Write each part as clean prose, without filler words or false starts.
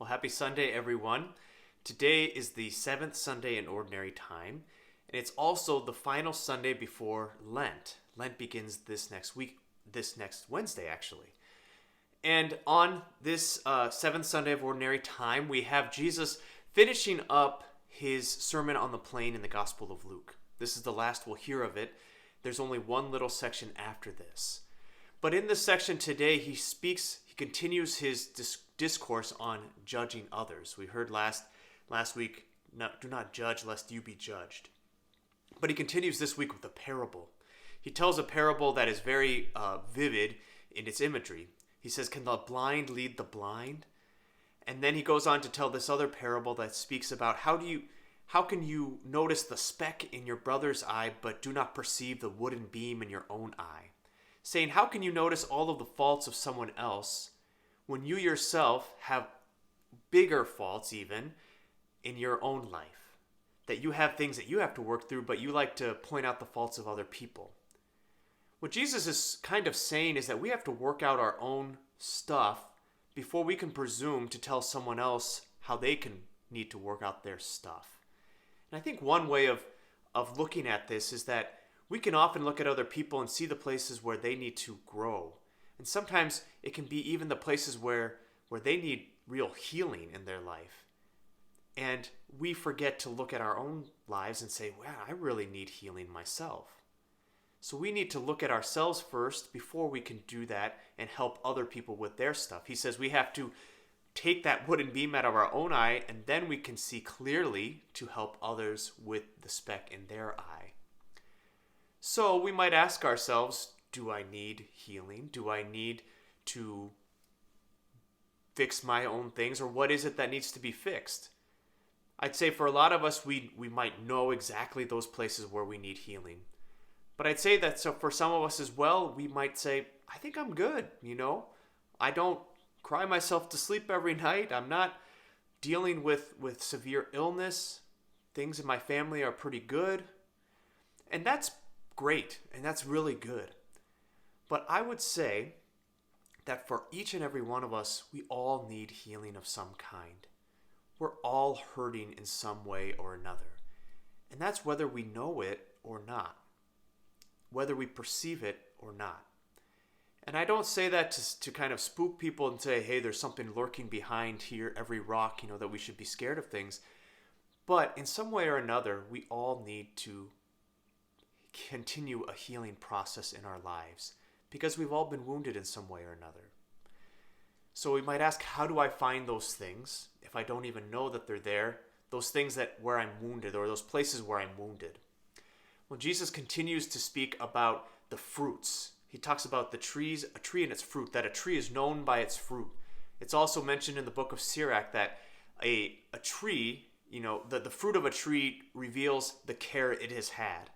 Well, happy Sunday, everyone. Today is the seventh Sunday in Ordinary Time, and it's also the final Sunday before Lent. Lent begins this next week, this next Wednesday, actually. And on this seventh Sunday of Ordinary Time, we have Jesus finishing up his Sermon on the Plain in the Gospel of Luke. This is the last we'll hear of it. There's only one little section after this. But in this section today, he continues his discourse on judging others. We heard last week, do not judge lest you be judged. But he continues this week with a parable. He tells a parable that is very vivid in its imagery. He says, can the blind lead the blind? And then he goes on to tell this other parable that speaks about how can you notice the speck in your brother's eye but do not perceive the wooden beam in your own eye? Saying, how can you notice all of the faults of someone else when you yourself have bigger faults even in your own life? That you have things that you have to work through, but you like to point out the faults of other people. What Jesus is kind of saying is that we have to work out our own stuff before we can presume to tell someone else how they need to work out their stuff. And I think one way of looking at this is that we can often look at other people and see the places where they need to grow. And sometimes it can be even the places where they need real healing in their life. And we forget to look at our own lives and say, wow, I really need healing myself. So we need to look at ourselves first before we can do that and help other people with their stuff. He says we have to take that wooden beam out of our own eye, and then we can see clearly to help others with the speck in their eye. So we might ask ourselves, do I need healing? Do I need to fix my own things? Or what is it that needs to be fixed? I'd say for a lot of us, we might know exactly those places where we need healing. But I'd say that so for some of us as well, we might say, I think I'm good, I don't cry myself to sleep every night. I'm not dealing with severe illness. Things in my family are pretty good. And that's great, and that's really good. But I would say that for each and every one of us, we all need healing of some kind. We're all hurting in some way or another. And that's whether we know it or not, whether we perceive it or not. And I don't say that to kind of spook people and say, hey, there's something lurking behind here, every rock, that we should be scared of things. But in some way or another, we all need to continue a healing process in our lives because we've all been wounded in some way or another. So we might ask, how do I find those things if I don't even know that they're there? Those things where I'm wounded, or those places where I'm wounded. Well, Jesus continues to speak about the fruits. He talks about a tree and its fruit, that a tree is known by its fruit. It's also mentioned in the book of Sirach that a tree, the fruit of a tree reveals the care it has had.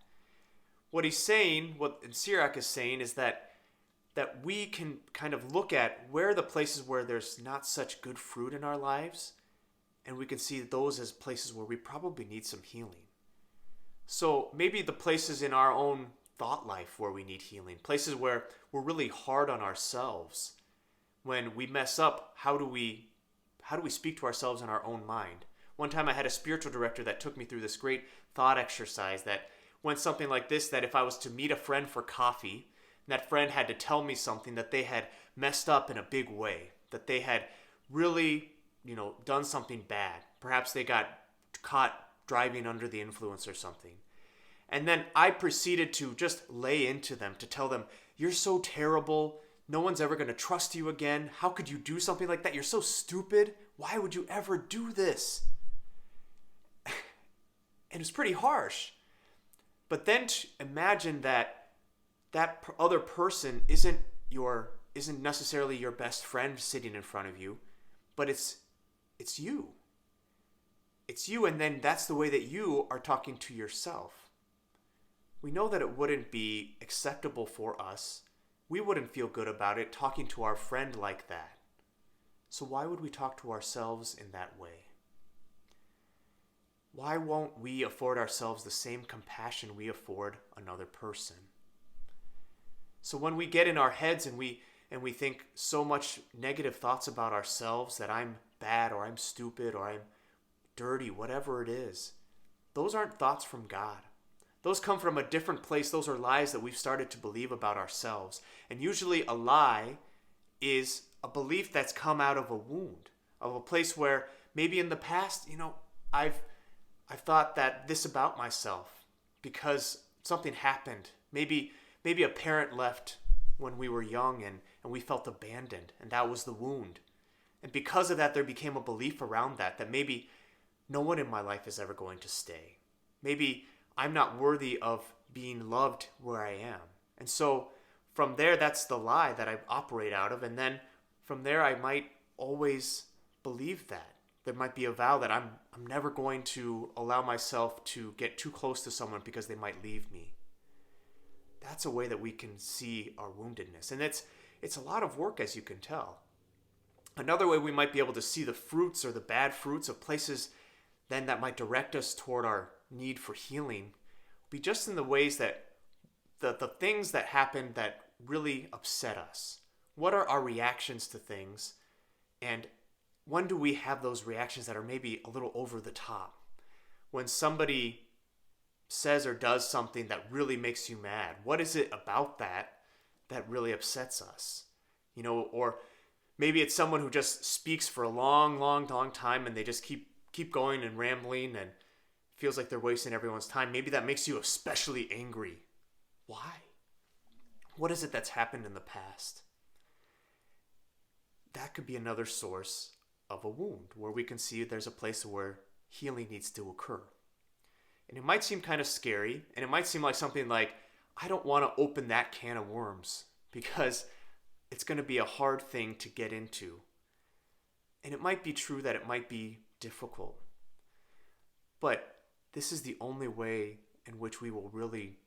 What he's saying, what Sirach is saying, is that we can kind of look at where the places where there's not such good fruit in our lives, and we can see those as places where we probably need some healing. So maybe the places in our own thought life where we need healing, places where we're really hard on ourselves. When we mess up, how do we speak to ourselves in our own mind? One time I had a spiritual director that took me through this great thought exercise that went something like this, that if I was to meet a friend for coffee, and that friend had to tell me something that they had messed up in a big way, that they had really, done something bad. Perhaps they got caught driving under the influence or something. And then I proceeded to just lay into them, to tell them, you're so terrible. No one's ever going to trust you again. How could you do something like that? You're so stupid. Why would you ever do this? And it was pretty harsh. But then imagine that other person isn't necessarily your best friend sitting in front of you, but it's you. It's you, and then that's the way that you are talking to yourself. We know that it wouldn't be acceptable for us. We wouldn't feel good about it talking to our friend like that. So why would we talk to ourselves in that way? Why won't we afford ourselves the same compassion we afford another person? So when we get in our heads and we think so much negative thoughts about ourselves, that I'm bad or I'm stupid or I'm dirty, whatever it is. Those aren't thoughts from God. Those come from a different place. Those are lies that we've started to believe about ourselves. And usually a lie is a belief that's come out of a wound, of a place where maybe in the past, I've thought that this about myself because something happened. Maybe a parent left when we were young and we felt abandoned, and that was the wound. And because of that, there became a belief around that maybe no one in my life is ever going to stay. Maybe I'm not worthy of being loved where I am. And so from there, that's the lie that I operate out of. And then from there, I might always believe that. There might be a vow that I'm never going to allow myself to get too close to someone because they might leave me. That's a way that we can see our woundedness. And it's a lot of work, as you can tell. Another way we might be able to see the fruits or the bad fruits of places then that might direct us toward our need for healing be just in the ways that the things that happen that really upset us. What are our reactions to things? And when do we have those reactions that are maybe a little over the top? When somebody says or does something that really makes you mad, what is it about that really upsets us? Or maybe it's someone who just speaks for a long, long, long time and they just keep going and rambling and feels like they're wasting everyone's time. Maybe that makes you especially angry. Why? What is it that's happened in the past? That could be another source of a wound where we can see there's a place where healing needs to occur. And it might seem kind of scary, and it might seem like something like, I don't want to open that can of worms because it's going to be a hard thing to get into. And it might be true that it might be difficult. But this is the only way in which we will really,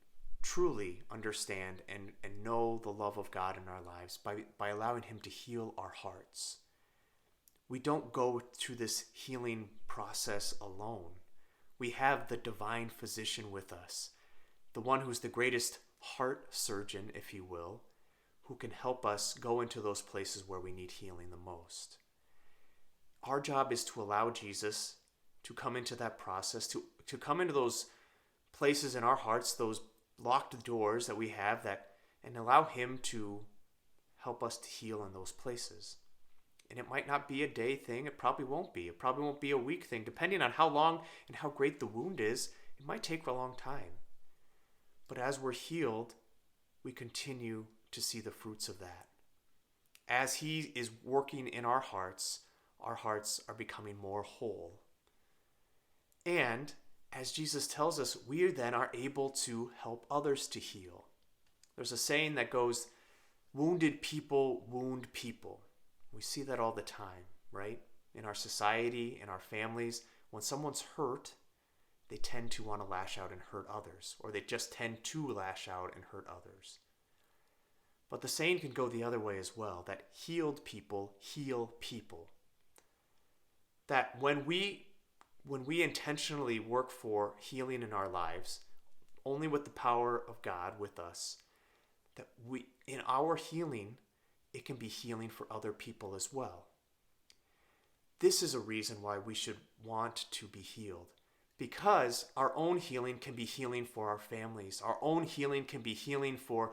truly understand and know the love of God in our lives, by allowing Him to heal our hearts. We don't go through this healing process alone. We have the divine physician with us, the one who's the greatest heart surgeon, if you will, who can help us go into those places where we need healing the most. Our job is to allow Jesus to come into that process, to come into those places in our hearts, those locked doors that we have, and allow Him to help us to heal in those places. And it might not be a day thing. It probably won't be. It probably won't be a week thing. Depending on how long and how great the wound is, it might take a long time. But as we're healed, we continue to see the fruits of that. As He is working in our hearts are becoming more whole. And as Jesus tells us, we then are able to help others to heal. There's a saying that goes, wounded people wound people. We see that all the time, right? In our society, in our families, when someone's hurt, they tend to want to lash out and hurt others, or they just tend to lash out and hurt others. But the saying can go the other way as well, that healed people heal people. That when we intentionally work for healing in our lives, only with the power of God with us, that in our healing, it can be healing for other people as well. This is a reason why we should want to be healed, because our own healing can be healing for our families. Our own healing can be healing for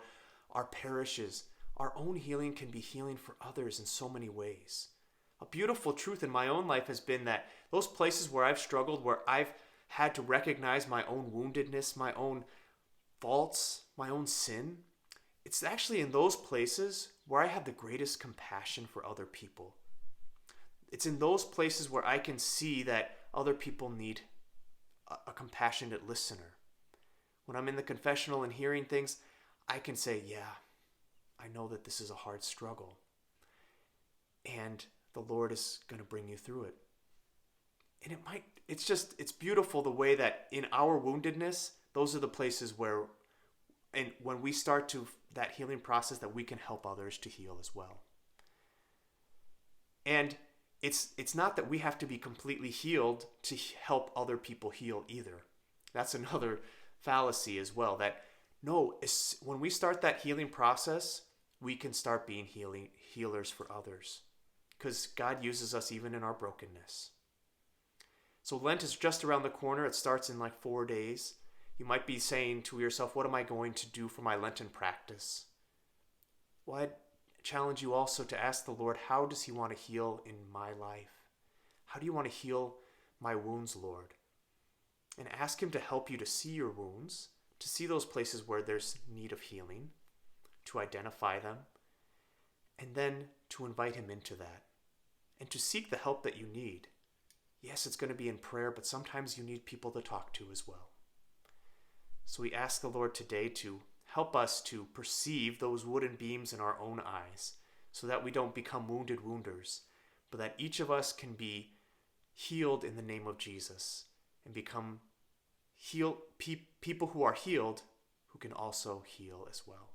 our parishes. Our own healing can be healing for others in so many ways. A beautiful truth in my own life has been that those places where I've struggled, where I've had to recognize my own woundedness, my own faults, my own sin, it's actually in those places where I have the greatest compassion for other people. It's in those places where I can see that other people need a compassionate listener. When I'm in the confessional and hearing things, I can say, yeah, I know that this is a hard struggle. And the Lord is going to bring you through it. And it's beautiful the way that in our woundedness, those are the places where, and when we start to that healing process, that we can help others to heal as well. And it's not that we have to be completely healed to help other people heal either. That's another fallacy as well, that no, when we start that healing process, we can start being healers for others. because God uses us even in our brokenness. So Lent is just around the corner. It starts in like 4 days. You might be saying to yourself, what am I going to do for my Lenten practice? Well, I challenge you also to ask the Lord, how does he want to heal in my life? How do you want to heal my wounds, Lord? And ask him to help you to see your wounds, to see those places where there's need of healing, to identify them, and then to invite him into that, and to seek the help that you need. Yes, it's going to be in prayer, but sometimes you need people to talk to as well. So we ask the Lord today to help us to perceive those wooden beams in our own eyes, so that we don't become wounded wounders, but that each of us can be healed in the name of Jesus and become people who are healed, who can also heal as well.